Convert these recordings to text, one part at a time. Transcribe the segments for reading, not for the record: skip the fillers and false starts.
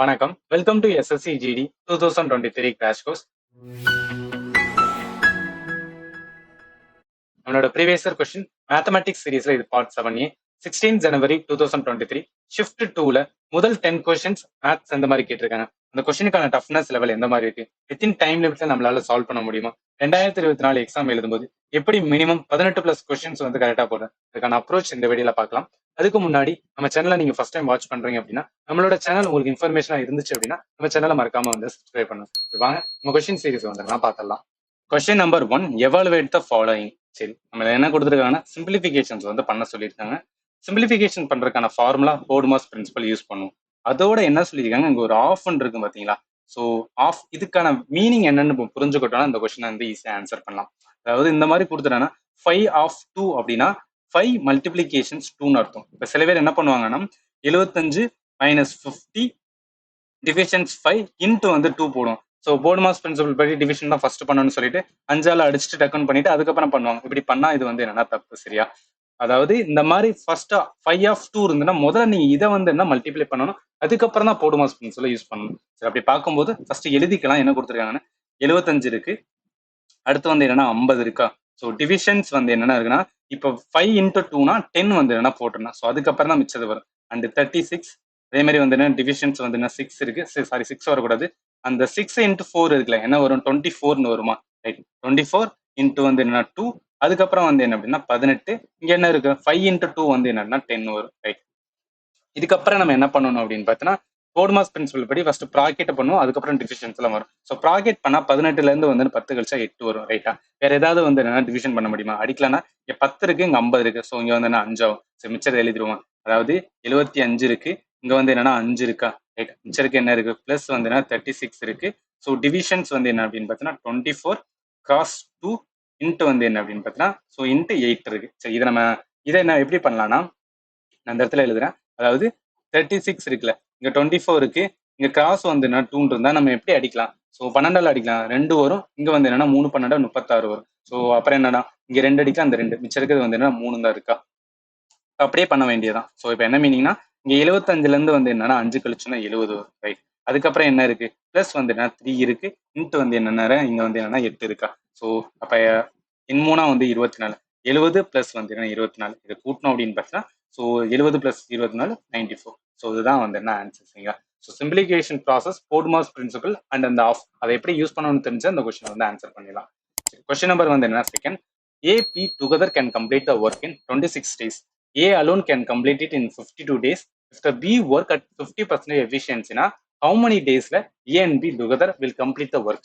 வணக்கம். Welcome to SSC GD 2023 crash course. நம்மளோட previous year question mathematics சீரீஸ்ல இது பார்ட் 7A 16 ஜனவரி 2023 ஷிஃப்ட் 2ல முதல் 10 கொஸ்டின்ஸ் மேத்ஸ் எந்த மாதிரி கேட்டிருக்காங்க, அந்த கொஸ்டினுக்கான டஃப்னஸ் லெவல் எந்த மாதிரி இருக்கு, வித்தின் டைம் லிமிட்ல நம்மளால சால்வ் பண்ண முடியுமா, 2024 எக்ஸாம் எழுதும்போது எப்படி மினிமம் 18+ கொஸ்டின்ஸ் வந்து கரெக்டா போடுறேன், அதுக்கான அப்ரோச் இந்த வீடியோல பார்க்கலாம். அதுக்கு முன்னாடி நம்ம சேனலை நீங்க ஃபர்ஸ்ட் டைம் வாட்ச் பண்றீங்க அப்படின்னா நம்மளோட சேனல் உங்களுக்கு இன்ஃபர்மேஷனா இருந்துச்சு அப்படின்னா நம்ம சேனலை மறக்காம வந்து சப்ஸ்கிரைப் பண்ணுங்க. வாங்க நம்ம கொஸ்டின் சீரிஸ் வந்து பார்த்துடலாம். Question number 1, evaluate the following. சரி, நம்ம என்ன கொடுத்துருக்காங்கன்னா சிம்பிளிஃபிகேஷன்ஸ் வந்து பண்ண சொல்லியிருக்காங்க. சிம்பிளிஃபிகேஷன் பண்றதுக்கான ஃபார்முலா போடுமாஸ் பிரின்சிபல் யூஸ் பண்ணும். அதோட என்ன சொல்லியிருக்காங்க, இங்க ஒரு ஆஃப்னு இருக்கு பாத்தீங்களா. ஸோ ஆஃப் இதுக்கான மீனிங் என்னன்னு புரிஞ்சுக்கிட்டோம்னா இந்த கொஸ்டின் வந்து ஈஸியா ஆன்சர் பண்ணலாம். அதாவது இந்த மாதிரி கொடுத்துட்டாங்கன்னா 5/2 அப்படின்னா 5 மல்டிபிளிகேஷன்ஸ் 2ன்னு அர்த்தம். இப்ப சில பேர் என்ன பண்ணுவாங்கன்னா 75 மைனஸ் 50 டிவிஷன்ஸ் 5 இன்ட்டு வந்து 2 போடும். ஸோ போடுமாஸ் பிரின்சிபல் படி டிவிஷன் தான் ஃபர்ஸ்ட் பண்ணணும்னு சொல்லிட்டு 5ஆல அடிச்சுட்டு டக்குன்னு பண்ணிட்டு அதுக்கப்புறம் பண்ணுவாங்க. இப்படி பண்ணா இது வந்து என்னன்னா தப்பு, சரியா? அதாவது இந்த மாதிரி ஃபர்ஸ்ட் 5/2 இருந்துன்னா முதல்ல நீங்க இதை வந்து என்ன மல்டிப்ளை பண்ணணும், அதுக்கப்புறம் தான் போடுமாஸ் பிரின்சிபல் யூஸ் பண்ணணும். சரி, அப்படி பார்க்கும்போது ஃபர்ஸ்ட் எழுதிக்கலாம். என்ன கொடுத்துருக்காங்கன்னா 75 இருக்கு, அடுத்து வந்து என்னன்னா 50 இருக்கா. ஸோ டிவிஷன்ஸ் வந்து என்னன்னா இருக்குன்னா இப்போ 5 இன்ட்டு 2னா 10 வந்து என்னன்னா போட்டுருந்தா. ஸோ அதுக்கப்புறம் தான் மிச்சது வரும். அண்ட் 36 அதே மாதிரி வந்து என்ன டிவிஷன்ஸ் வந்து என்ன 6 இருக்கு, சாரி 6 வரக்கூடாது. அந்த 6 இன்ட்டு 4 இருக்குல்ல, என்ன வரும் 24ன்னு வருமா. ரைட், 24 இன்ட்டு வந்து என்னன்னா 2, அதுக்கப்புறம் வந்து என்ன அப்படின்னா 18. இங்க என்ன இருக்கு 5 இன்ட்டு 2 வந்து என்னன்னா 10 வரும். ரைட், இதுக்கப்புறம் நம்ம என்ன பண்ணணும் அப்படின்னு பார்த்தோன்னா போடுமாஸ் பிரின்சிபல் படி ஃபர்ஸ்ட் ப்ராக்கெட் பண்ணுவோம், அதுக்கப்புறம் டிவிஷன்ஸ் எல்லாம் வரும். ஸோ ப்ராக்கெட் பண்ணா 18ல இருந்து வந்து 10 கழிச்சா 8 வரும். ரைட்டா, வேற ஏதாவது வந்து என்ன டிவிஷன் பண்ண முடியுமா? அடிக்கலன்னா இங்க 10 இருக்கு, இங்க 50 இருக்கு. ஸோ இங்க வந்து என்ன 5 ஆகும். ஸோ மிச்சத்தை எழுதிடுவோம். அதாவது 75 இருக்கு, இங்க வந்து என்னன்னா 5 இருக்கா. ரைட், மிச்சருக்கு என்ன இருக்கு பிளஸ் வந்து என்ன 36 இருக்கு. ஸோ டிவிஷன்ஸ் வந்து என்ன அப்படின்னு பார்த்தீங்கன்னா 24 கிராஸ் 2 இன்ட்டு வந்து என்ன அப்படின்னு பார்த்தீங்கன்னா ஸோ இன்ட்டு 8 இருக்கு. சரி, இதை நம்ம இதை என்ன எப்படி பண்ணலாம்னா நான் இந்த இடத்துல எழுதுறேன். அதாவது 36 இருக்குல்ல, இங்க 24 இருக்கு, இங்க கிராஸ் வந்து என்ன 2 இருந்தா நம்ம எப்படி அடிக்கலாம். ஸோ 12ஆல அடிக்கலாம், 2 வரும். இங்க வந்து என்னன்னா 3 12 36 வரும். ஸோ அப்புறம் என்னன்னா இங்க 2 அடிக்கலாம், அந்த 2 மிச்சம் இருக்கிறது வந்து என்ன 3 தான் இருக்கா. அப்படியே பண்ண வேண்டியதான். ஸோ இப்போ என்ன மீனிங்னா இங்க 75ல இருந்து வந்து என்னன்னா 5 கழிச்சுன்னா 70 வரும். ரைட், அதுக்கப்புறம் என்ன இருக்கு பிளஸ் வந்து என்ன 3 இருக்கு, இன்ட்டு வந்து என்னன்னா இங்க வந்து என்னன்னா 8 இருக்கா. ஸோ அப்ப இன்மூணா வந்து 24, 70 பிளஸ் வந்து என்ன 24, இதை கூட்டணும் அப்படின்னு பார்த்தா ஸோ 70 பிளஸ் 24 94. ஸோ இதுதான் வந்து என்ன ஆன்சர், சரிங்களா. So simplification process BODMAS principle and அந்த ஆஃப் அதை எப்படி யூஸ் பண்ணணும்னு தெரிஞ்சு அந்த கொஸ்டின் வந்து ஆன்சர் பண்ணிடலாம். கொஸ்டின் நம்பர் வந்து என்ன second, AP together can complete the work in 26 days. A alone can complete it in 52 days. If the B work at 50% efficiency, how many days A and B together will complete the work?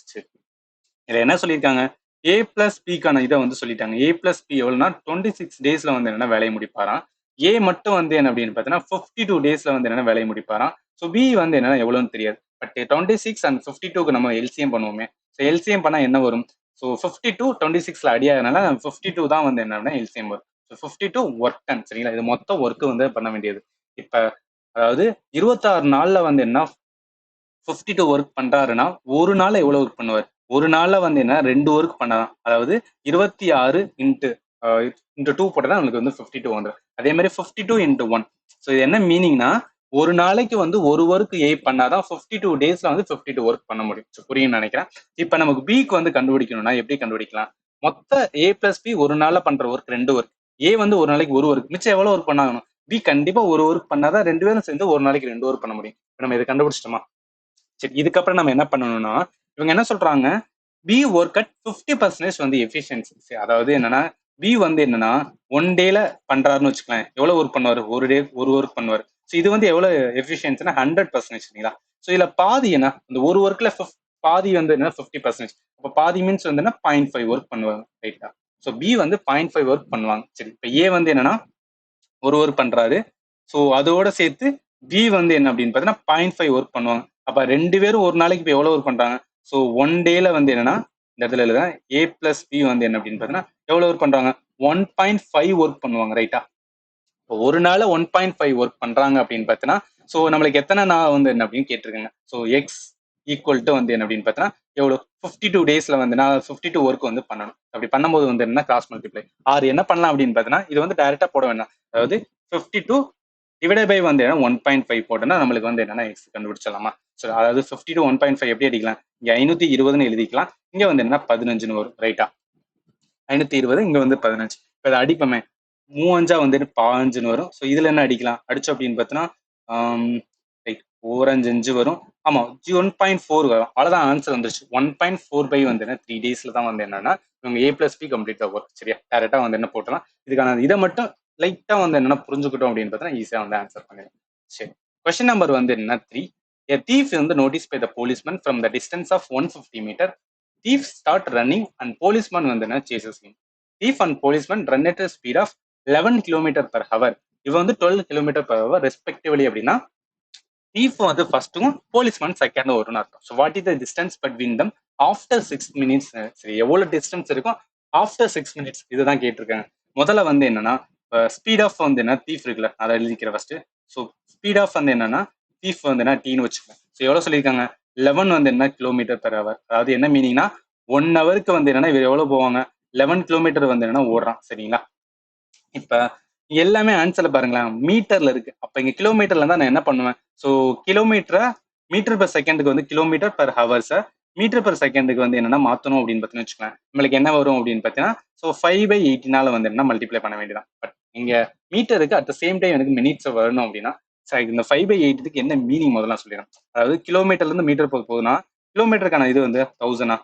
இதில் என்ன சொல்லியிருக்காங்க, A plus பிக்கான இதை வந்து சொல்லிட்டாங்க. A plus B எவ்வளோனா 26 டேஸ்ல வந்து என்ன வேலையை முடிப்பாராம். A மட்டும் வந்து என்ன அப்படின்னு பார்த்தீங்கன்னா 52 டேஸ்ல வந்து என்ன வேலையை முடிப்பாராம். ஸோ B வந்து என்னன்னா எவ்வளோன்னு தெரியாது. பட் 26 அண்ட் 52க்கு நம்ம எல்சிஎம் பண்ணுவோமே. ஸோ எல்சிஎம் பண்ணால் என்ன வரும். ஸோ 52 26ல அடியாதனால 52 தான் வந்து என்னன்னா எல்சிஎம் வரும். ஸோ 52 ஒர்க் டன், சரிங்களா. இது மொத்தம் ஒர்க்கு வந்து பண்ண வேண்டியது. இப்போ அதாவது 26 நாள்ல வந்து என்ன 52 ஒர்க் பண்றாருன்னா ஒரு நாள் எவ்வளவு ஒர்க் பண்ணுவார். ஒரு நாள்ல வந்து என்ன 2 ஒர்க் பண்ணலாம். அதாவது 26 இன்ட்டு 2 போட்டா நம்மளுக்கு வந்து 52 வந்துடும். அதே மாதிரி 52 இன்ட்டு 1. ஸோ இது என்ன மீனிங்னா ஒரு நாளைக்கு வந்து ஒரு ஒர்க் ஏ பண்ணாதான் 52 டேஸ்ல வந்து 52 ஒர்க் பண்ண முடியும். ஸோ புரியும்னு நினைக்கிறேன். இப்ப நமக்கு பிக்கு வந்து கண்டுபிடிக்கணும்னா எப்படி கண்டுபிடிக்கலாம், மொத்த ஏ பிளஸ் பி ஒரு நாள்ல பண்ற ஒர்க் 2 ஒர்க், ஏ வந்து ஒரு நாளைக்கு ஒரு ஒர்க், மிச்சம் எவ்வளவு ஒர்க் பண்ணாகணும், பி கண்டிப்பா ஒரு ஒர்க் பண்ணாதான் 2 பேரும் சேர்ந்து ஒரு நாளைக்கு 2 ஒர்க் பண்ண முடியும். நம்ம இதை கண்டுபிடிச்சிட்டோமா. சரி, இதுக்கப்புறம் நம்ம என்ன பண்ணணும்னா இவங்க என்ன சொல்றாங்க, பி ஒர்க் அட் 50% வந்து எஃபிஷியன்சி. அதாவது என்னன்னா பி வந்து என்னன்னா 1 டேல பண்றாருன்னு வச்சுக்கலாம், எவ்வளவு ஒர்க் பண்ணுவார், ஒரு டே ஒரு ஒர்க் பண்ணுவார். ஸோ இது வந்து எவ்வளவு எஃபிஷியன்சினா 100%, சரிங்களா. ஸோ இதுல பாதி என்ன, இந்த ஒரு ஒர்க்ல பாதி வந்து என்ன 50%. அப்போ பாதி மீன்ஸ் வந்து என்ன 0.5 ஒர்க் பண்ணுவாங்க. ரைட்டா, ஸோ பி வந்து 0.5 ஒர்க் பண்ணுவாங்க. சரி, இப்போ ஏ வந்து என்னன்னா ஒரு ஒர்க் பண்றாரு. ஸோ அதோட சேர்த்து பி வந்து என்ன அப்படின்னு பார்த்தீங்கன்னா 0.5 ஒர்க் பண்ணுவாங்க. அப்ப 2 பேரும் ஒரு நாளைக்கு இப்போ எவ்வளவு ஒர்க் பண்றாங்க. ஸோ 1 டேல வந்து என்னன்னா இந்த இடத்துல எழுத ஏ பிளஸ் பி வந்து என்ன அப்படின்னு பார்த்தீங்கன்னா எவ்வளவு ஒர்க் பண்றாங்க 1.5 ஒர்க் பண்ணுவாங்க. ரைட்டா, இப்போ ஒரு நாள் 1.5 ஒர்க் பண்றாங்க அப்படின்னு பார்த்தீங்கன்னா ஸோ நம்மளுக்கு எத்தனை நாள் வந்து என்ன அப்படின்னு கேட்டிருக்காங்க. ஸோ எக்ஸ் ஈக்குவல் டு வந்து என்ன அப்படின்னு பார்த்தீங்கன்னா எவ்வளோ 52 டேஸ்ல வந்து நான் 52 ஒர்க் வந்து பண்ணணும். அப்படி பண்ணும்போது வந்து என்ன கிராஸ் மல்டிப்ளை ஆர் என்ன பண்ணலாம் அப்படின்னு பார்த்தீங்கன்னா இது வந்து டைரக்டா போட வேண்டாம். அதாவது 52 டிவைட் பை வந்து 1.5 போட்டோம்னா நம்மளுக்கு வந்து என்னன்னா எக்ஸ் கண்டுபிடிச்சிடலாமா. ஸோ அதாவது 50 to 1.5 எப்படி அடிக்கலாம், இங்க 520ன்னு எழுதிக்கலாம், இங்க வந்து என்ன 15ன்னு வரும். ரைட்டா, 520 இங்க வந்து 15. இப்போ இதை அடிப்போமே, 3 வந்து 15ன்னு வரும். ஸோ இதுல என்ன அடிக்கலாம், அடிச்சோம் அப்படின்னு பார்த்தோன்னா ரைட் 4 வரும். ஆமா 1.4 வரும். அவ்வளவுதான் ஆன்சர் வந்துருச்சு. 1.4 பை வந்து 3 டேஸ்ல தான் வந்து என்னன்னா இவங்க A+B கம்ப்ளீட் ஆகும். சரியா, டேரக்டா வந்து என்ன போட்டலாம், இதுக்கான இதை மட்டும் லைட்டா வந்து என்னன்னா புரிஞ்சுக்கிட்டோம் அப்படின்னு பார்த்தா ஈஸியா வந்து ஆன்சர் பண்ணிடலாம். சரி, கொஸ்டின் நம்பர் வந்து என்ன 3. A thief வந்து noticed by the policeman from the distance of 150 meter. Thief start running and policeman வந்து என்ன chases him. Thief and policeman run at a speed of 11 km per hour. இவ வந்து 12 km per hour respectively அப்படின்னா thief வந்து ஃபர்ஸ்ட்டும் policeman செகண்டும் வரும்னு அர்த்தம். So what is the distance between them after 6 minutes. சரி, எவ்வளவு டிஸ்டன்ஸ் இருக்கும் ஆஃப்டர் 6 minutes, இதுதான் கேட்டிருக்காங்க. முதல்ல வந்து என்னன்னா ஸ்பீட் ஆஃப் வந்து என்ன தீஃப் இருக்குல்ல, அதை எழுதிக்கிறேன் ஃபர்ஸ்ட். ஸோ ஸ்பீட் ஆஃப் வந்து என்னன்னா தீஃப் வந்து என்ன டீன்னு வச்சுக்கோங்க. ஸோ எவ்வளவு சொல்லியிருக்காங்க 11 வந்து என்ன கிலோமீட்டர் பெர் ஹவர். அதாவது என்ன மீனிங்னா 1 ஹவருக்கு வந்து என்னன்னா இவர் எவ்வளவு போவாங்க 11 கிலோமீட்டர் வந்து என்னன்னா ஓடுறான். சரிங்களா, இப்ப எல்லாமே ஆன்சர்ல பாருங்களேன் மீட்டர்ல இருக்கு. அப்ப இங்க கிலோமீட்டர்ல தான் நான் என்ன பண்ணுவேன், ஸோ கிலோமீட்டரை மீட்டர் பெர் செகண்டுக்கு வந்து கிலோமீட்டர் பெர் ஹவர்ஸை மீட்டர் பெர் செகண்டுக்கு வந்து என்னன்னா மாத்தணும் அப்படின்னு பார்த்தீங்கன்னு வச்சுக்கலாம். நம்மளுக்கு என்ன வரும் அப்படின்னு பார்த்தீங்கன்னா ஸோ 5/18 வந்து என்ன மல்டிப்ளை பண்ண வேண்டியதான். பட் இங்க மீட்டருக்கு அட் த சேம் டைம் எனக்கு மினிட்ஸ் வரணும் அப்படின்னா இந்த 5/8 என்ன மீனிங் முதல்ல சொல்லிடுறேன். அதாவது கிலோமீட்டர்ல இருந்து மீட்டர் போகுதுன்னா கிலோமீட்டருக்கான இது வந்து 1000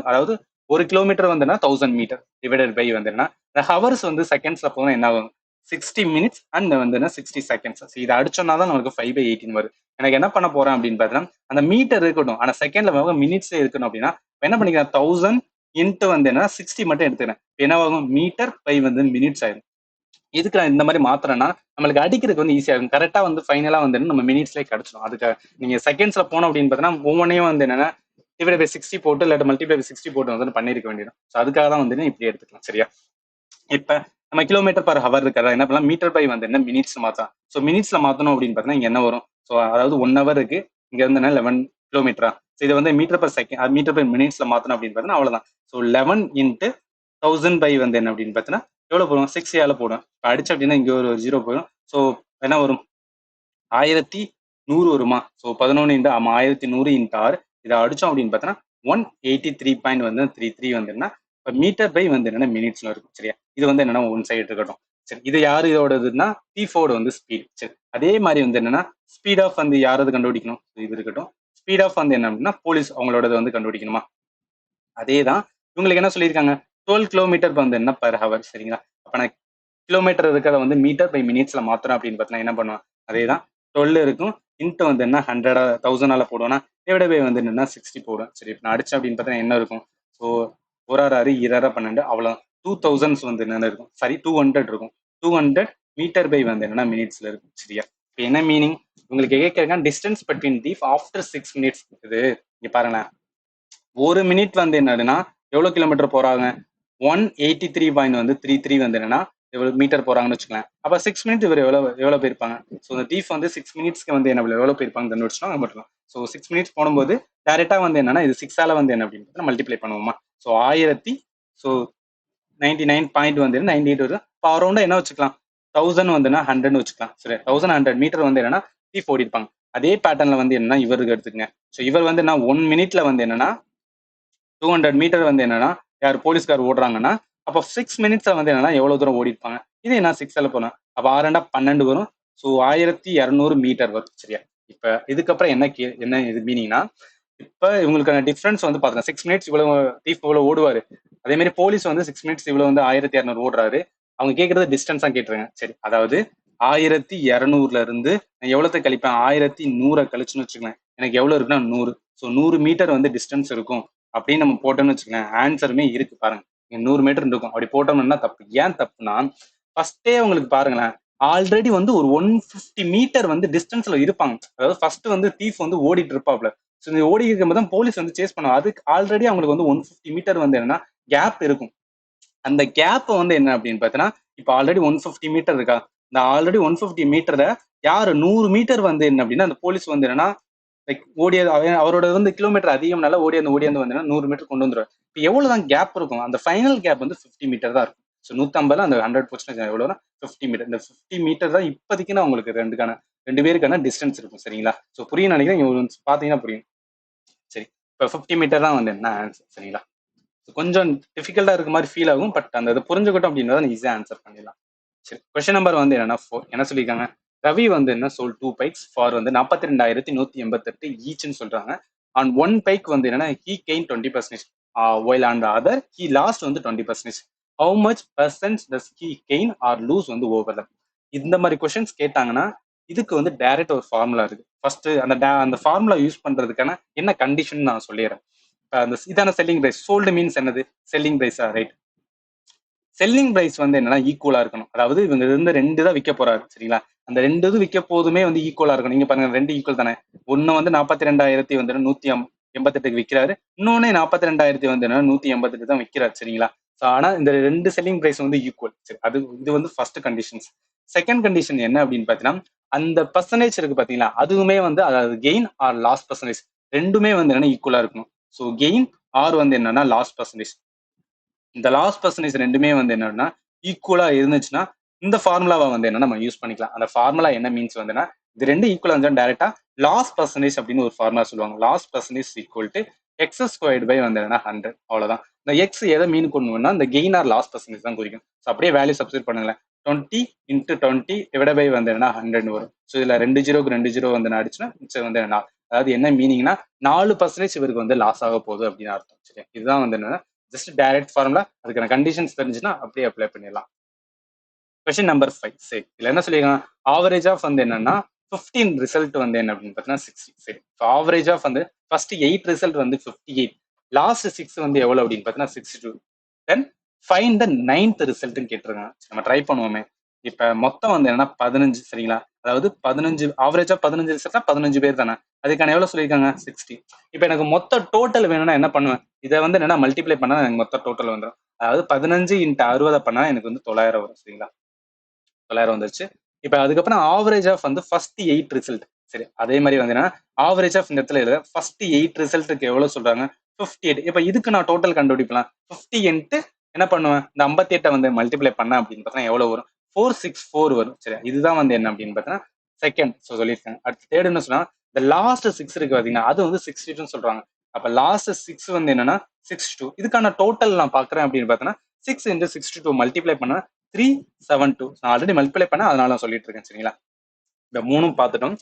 அதாவது 1 கிலோமீட்டர் வந்து 1000 மீட்டர் டிவைடட் பை வந்து என்ன ஹவர்ஸ் வந்து செகண்ட்ஸ்ல போனா என்ன ஆகும் 60 minutes அண்ட் வந்து 60 seconds. இதை அடிச்சோம்னா தான் நமக்கு 5/18 வருது. எனக்கு என்ன பண்ண போறேன் அப்படின்னு பார்த்தீங்கன்னா அந்த மீட்டர் இருக்கட்டும், ஆனா செகண்ட்ல மினிட்ஸ்ல இருக்கணும் அப்படின்னா என்ன பண்ணிக்கிறேன் 1000 இன்ட்டு வந்து என்ன 60 மட்டும் எடுத்துக்கிறேன். என்னவாகும் மீட்டர் பை வந்து மினிட்ஸ் ஆயிடும். இதுக்கு நான் இந்த மாதிரி மாத்திரம்னா நம்மளுக்கு அடிக்கிறதுக்கு வந்து ஈஸியா இருக்கும். கரெக்டா வந்து ஃபைனலா வந்து நம்ம மினிட்ஸ்லேயே கிடைச்சிடும். அதுக்கு நீங்க செகண்ட்ஸ்ல போனோம் அப்படின்னு பார்த்தீங்கன்னா ஒவ்வொன்றையும் வந்து என்னன்னா டிவைட் பை 60 போட்டு இல்லாட்டி மல்டிப்ளை பை 60 போட்டு வந்து பண்ணிருக்க வேண்டியது. ஸோ அதுக்காக தான் வந்து இப்படி எடுத்துக்கலாம். சரியா, இப்ப நம்ம கிலோமீட்டர் பர் ஹவர் இருக்கிறதா என்ன பண்ணலாம் மீட்டர் பை வந்து என்ன மினிட்ஸ் மாத்தலாம். ஸோ மினிட்ஸ்ல மாத்தணும் அப்படின்னு பார்த்தீங்கன்னா இங்க என்ன வரும், ஸோ அதாவது 1 hour இருக்கு, இங்க வந்து 11 கிலோமீட்டரா. ஸோ இதை வந்து metre per second metre by மினிட்ஸ்ல மாத்தணும் அப்படின்னு பார்த்தீங்கன்னா அவ்வளவுதான். ஸோ 11 இன்ட்டு 1000 பை வந்து என்ன அப்படின்னு பார்த்தீங்கன்னா எவ்வளவு போடும் 6 போடும். இப்போ அடிச்சு அப்படின்னா இங்க ஒரு 0 போயிடும். ஸோ என்ன வரும் 1100 வருமா. ஸோ 11 இன்ட்டு ஆமா 1100 இன்ட்டு ஆர் இதை அடிச்சோம் அப்படின்னு பார்த்தீங்கன்னா 183.33 வந்து என்ன மீட்டர் பை வந்து என்னன்னா மினிட்ஸ்ல இருக்கும். சரியா, இது வந்து என்னன்னா ஒன் சைடு இருக்கட்டும். சரி, இது யாரு இதோடதுன்னா தீஃபோட வந்து ஸ்பீட். சரி, அதே மாதிரி வந்து என்னன்னா ஸ்பீட் ஆஃப் வந்து யாராவது கண்டுபிடிக்கணும், இது இருக்கட்டும். ஸ்பீட் ஆஃப் வந்து என்ன அப்படின்னா போலீஸ் அவங்களோட வந்து கண்டுபிடிக்கணுமா. அதே தான் இவங்களுக்கு என்ன சொல்லியிருக்காங்க 12 கிலோமீட்டர் வந்து என்ன பர் ஹவர். சரிங்களா, அப்ப நான் கிலோமீட்டர் இருக்கிறத வந்து மீட்டர் பை மினிட்ஸ்ல மாத்திரம் அப்படின்னு பார்த்தீங்கன்னா என்ன பண்ணுவேன் அதே தான் 12 இருக்கும் இன்ட்டு வந்து என்ன 100 1000 போடுவேன்னா டிவைட் பை வந்து என்னன்னா 60 போடுவேன். சரி, இப்போ நான் அடிச்சேன் அப்படின்னு பார்த்தீங்கன்னா என்ன இருக்கும், ஸோ 1 6 12 அவ்வளோ 2000 வந்து என்னென்ன இருக்கும், சாரி 200 இருக்கும். 200 மீட்டர் பை வந்து என்னன்னா மினிட்ஸ்ல இருக்கும். சரியா, இப்போ என்ன மீனிங் உங்களுக்கு கேட்க distance between thief after 6 minutes இருக்குது. இங்க பாருங்களேன் 1 மினிட் வந்து என்னதுன்னா எவ்வளவு கிலோமீட்டர் போறாங்க 183.33 வந்து என்னன்னா எவ்வளவு மீட்டர் போறாங்கன்னு வச்சுக்கலாம். அப்ப 6 மினிட் இவர் எவ்வளவு போயிருப்பாங்க. ஸோ இந்த தீஃப் வந்து 6 மினிட்ஸ்க்கு வந்து என்ன எவ்வளவு போயிருப்பாங்க கண்டுபிடிச்சோம் மட்டும். ஸோ 6 மினிட்ஸ் போடும்போது டைரக்டா வந்து என்னன்னா இது 6ஆல வந்து என்ன அப்படின்னு மல்டிப்ளை பண்ணுவோமா. ஸோ 1000 ஸோ 99 பாயிண்ட் வந்து 98 வரும். இப்போ அரௌண்டா என்ன வச்சுக்கலாம் 1000 வந்துன்னா 100 வச்சுக்கலாம். சரி, 1100 மீட்டர் வந்து என்னன்னா தீஃப் ஓடி இருப்பாங்க. அதே பேட்டர்ன்ல வந்து என்னன்னா இவருக்கு எடுத்துக்கங்க. ஸோ இவர் வந்து என்ன 1 மினிட்ல வந்து என்னன்னா 200 மீட்டர் வந்து என்னன்னா யார் போலீஸ்கார் ஓடுறாங்கன்னா அப்போ 6 மினிட்ஸ்ல வந்து என்னன்னா எவ்வளவு தூரம் ஓடி இருப்பாங்க. இது என்ன 6ஆல போனோம் அப்போ 6 வரும். ஸோ 1200 மீட்டர் வரும். சரியா, இப்ப இதுக்கப்புறம் என்ன இது மீனிங்னா இப்ப இவங்களுக்கான டிஃபரன்ஸ் வந்து பாருங்க 6 மினிட்ஸ் இவ்வளவு தீஃப் இவ்வளவு ஓடுவாரு. அதே மாதிரி போலீஸ் வந்து 6 மினிட்ஸ் இவ்வளவு வந்து 1200 ஓடுறாரு. அவங்க கேட்கறது டிஸ்டன்ஸா கேட்டுருங்க. சரி, அதாவது 1200ல இருந்து நான் எவ்வளவு கழிப்பேன் 1100 கழிச்சுன்னு வச்சுக்கலேன் எனக்கு எவ்வளவு இருக்குன்னா 100. ஸோ 100 மீட்டர் வந்து டிஸ்டன்ஸ் இருக்கும் அப்படின்னு நம்ம போட்டோம்னு வச்சுக்கோங்க ஆன்சருமே இருக்கு பாருங்க 100 மீட்டர் இருக்கும். அப்படி போட்டோம்னா தப்பு. ஏன் தப்புனா ஃபர்ஸ்டே உங்களுக்கு பாருங்களேன் ஆல்ரெடி வந்து ஒரு 150 மீட்டர் வந்து டிஸ்டன்ஸ்ல இருப்பாங்க. அதாவது ஃபர்ஸ்ட் வந்து தீஃப் வந்து ஓடிட்டு இருப்பாப்ல. ஸோ இந்த ஓடி இருக்கும்போது தான் போலீஸ் வந்து சேஸ் பண்ணுவாங்க. அதுக்கு ஆல்ரெடி அவங்களுக்கு வந்து 150 மீட்டர் வந்து என்னன்னா கேப் இருக்கும். அந்த கேப் வந்து என்ன அப்படின்னு பார்த்தீங்கன்னா இப்போ ஆல்ரெடி 150 மீட்டர் இருக்கா, இந்த ஆல்ரெடி 150 மீட்டரை யாரு 100 மீட்டர் வந்து என்ன அப்படின்னா அந்த போலீஸ் வந்து என்னன்னா லைக் ஓடியது அவரோட வந்து கிலோமீட்டர் அதிகம்னால ஓடியாந்து வந்து 100 மீட்டர் கொண்டு வந்துருவார். இப்போ எவ்வளவுதான் கேப் இருக்கும் அந்த ஃபைனல் கேப் வந்து 50 மீட்டர் தான் இருக்கும். ஸோ 150 அந்த 100% எவ்வளோனா 50 மீட்டர். இந்த 50 மீட்டர் தான் இப்போதைக்கு நான் உங்களுக்கு ரெண்டு பேருக்கான டிஸ்டன்ஸ் இருக்கும். சரிங்களா? ஸோ புரியும் நினைக்கிறேன். இங்க பார்த்தீங்கன்னா புரியும். சரி, இப்போ 50 மீட்டர் தான் வந்து என்ன ஆன்சர். சரிங்களா? கொஞ்சம் டிஃபிகல்ட்டா இருக்க மாதிரி ஃபீல் ஆகும். பட் அந்த இதை புரிஞ்சுக்கிட்டோம் அப்படின்றத ஈஸியாக ஆன்சர் பண்ணிடலாம். சரி, கொஸ்டின் நம்பர் வந்து என்னன்னா 4 என்ன சொல்லியிருக்காங்க, ரவி வந்து என்ன சோல் 2 பைக்ஸ் ஃபார் வந்து 42,188 ஈச்னு சொல்றாங்க. ஆன் 1 பைக் வந்து என்னன்னா he gain 20%, while on the other he lost வந்து 20%. How much percent does he gain or lose வந்து ஓவர்லப். இந்த மாதிரி கொஸ்டின்ஸ் கேட்டாங்கன்னா இதுக்கு வந்து டைரக்ட் ஒரு ஃபார்முலா இருக்கு. ஃபர்ஸ்ட் அந்த ஃபார்முலா யூஸ் பண்றதுக்கான என்ன கண்டிஷன் நான் சொல்லிடுறேன். அந்த இதான செல்லிங் பிரைஸ், சோல்டு மீன்ஸ் என்னது, செல்லிங் பிரைஸா, ரைட். செல்லிங் பிரைஸ் வந்து என்னன்னா ஈக்குவலா இருக்கணும். அதாவது இவங்க இருந்து ரெண்டு தான் விற்க போறாரு. சரிங்களா? அந்த ரெண்டு இது விற்க போதுமே வந்து ஈக்குவலா இருக்கணும். நீங்க பாருங்க, ரெண்டு ஈக்குவல் தானே. ஒன்னு வந்து 42,000 வந்து 188 விற்கிறாரு, இன்னொன்னு 42,000 வந்து 188 தான் விற்கிறாரு. சரிங்களா? ஆனா இந்த ரெண்டு செல்லிங் பிரைஸ் வந்து ஈக்குவல். சரி, அது இது வந்து ஃபர்ஸ்ட் கண்டிஷன்ஸ். செகண்ட் கண்டிஷன் என்ன அப்படின்னு பாத்தீங்கன்னா, அந்த பர்சன்டேஜ் இருக்கு பாத்தீங்களா, அதுவுமே வந்து அதாவது கெயின் ஆர் லாஸ் பர்சன்டேஜ் ரெண்டுமே வந்து என்னன்னா ஈக்குவலா இருக்கணும். ஸோ கெயின் ஆர் வந்து என்னன்னா லாஸ் பர்சன்டேஜ், இந்த லாஸ் பர்சன்டேஜ் ரெண்டுமே வந்து என்னன்னா ஈக்குவலா இருந்துச்சுன்னா இந்த ஃபார்முலாவை வந்து என்ன நம்ம யூஸ் பண்ணிக்கலாம். அந்த ஃபார்முலா என்ன மீன்ஸ் வந்துன்னா, இது ரெண்டு ஈக்குவலா இருந்தா டைரக்டா லாஸ் பர்சன்டேஜ் அப்படின்னு ஒரு ஃபார்முலா சொல்லுவாங்க. Loss percentage equal to x squared by வந்து என்னன்னா 100. அவ்வளவுதான். இந்த எக்ஸ் எதை மீன் கொண்டுனா இந்த கெயின் ஆர் லாஸ் பர்சன்டேஜ் தான் குறிக்கும். ஸோ அப்படியே வேல்யூ சப்ஸ்டிட் பண்ணுங்களேன். 20 × 20 டிவைட் பை வந்து என்னன்னா 100 வரும். ஸோ இதுல 2 0 வந்து அடிச்சுன்னா மிச்சம் வந்து என்ன, அதாவது என்ன மீனிங்னா 4% இவருக்கு வந்து லாஸ் ஆக போகுது அப்படின்னு அர்த்தம். சரி, இதுதான் வந்து என்னன்னா ஜஸ்ட் டைரக்ட் ஃபார்முலா. அதுக்கான கண்டிஷன்ஸ் தெரிஞ்சுன்னா அப்படியே அப்ளை பண்ணிடலாம். Question number 5. சரி, இதுல என்ன சொல்லியிருக்காங்க, ஆவரேஜ் ஆஃப் வந்து என்னன்னா 15 ரிசல்ட் வந்து என்ன அப்படின்னு பார்த்தீங்கன்னா 60. சரி, ஆவரேஜ் ஆஃப் வந்து ஃபர்ஸ்ட் 8 ரிசல்ட் வந்து 58, லாஸ்ட் 6 வந்து எவ்வளவு அப்படின்னு பார்த்தீங்கன்னா 62. தென் ஃபைண்ட் த 9th ரிசல்ட்னு கேட்டிருக்காங்க. நம்ம ட்ரை பண்ணுவோமே. இப்ப மொத்தம் வந்து என்னன்னா 15. சரிங்களா? அதாவது 15 ஆவரேஜா 15 ரிசல்ட்னா 15 பேர் தானே. அதுக்கான எவ்வளவு சொல்லியிருக்காங்க 60. இப்ப எனக்கு மொத்த டோட்டல் வேணும்னா என்ன பண்ணுவேன், இதை வந்து என்னன்னா மல்டிப்ளை பண்ணா எனக்கு மொத்த டோட்டல் வந்துடும். அதாவது 15 × 60 பண்ணா எனக்கு வந்து 900 வரும். சரிங்களா? 900 வந்துருச்சு. இப்ப அதுக்கப்புறம் ஆவரேஜ் ஆஃப் வந்து ஃபர்ஸ்ட் 8 ரிசல்ட். சரி, அதே மாதிரி வந்து ஆவரேஜ் ஆஃப் இந்த இடத்துல எழுத ஃபர்ஸ்ட் 8 ரிசல்ட்டுக்கு எவ்வளவு சொல்றாங்க 58. இப்ப இதுக்கு நான் டோட்டல் கண்டுபிடிக்கலாம். 50 × என்ன பண்ணுவேன், இந்த 58 வந்து மல்டிப்ளை பண்ண அப்படின்னு பார்த்தா எவ்வளவு வரும், 464 வரும். சரி, இதுதான் வந்து என்ன அப்படின்னு பார்த்தீங்கன்னா செகண்ட். ஸோ சொல்லியிருக்காங்க. அடுத்து தேர்ட் என்ன சொன்னா, இந்த லாஸ்ட் 6 இருக்கு பாத்தீங்கன்னா அது வந்து 62 சொல்றாங்க. அப்ப லாஸ்ட் 6 வந்து என்னன்னா 62. இதுக்கான டோட்டல் நான் பாக்குறேன் அப்படின்னு பார்த்தீங்கன்னா 6 × 62 மல்டிப்ளை பண்ணா 372. நான் ஆல்ரெடி மல்டிப்ளை பண்ண, அதனால நான் சொல்லிட்டு இருக்கேன். சரிங்களா? இந்த மூணும் பார்த்துட்டோம்.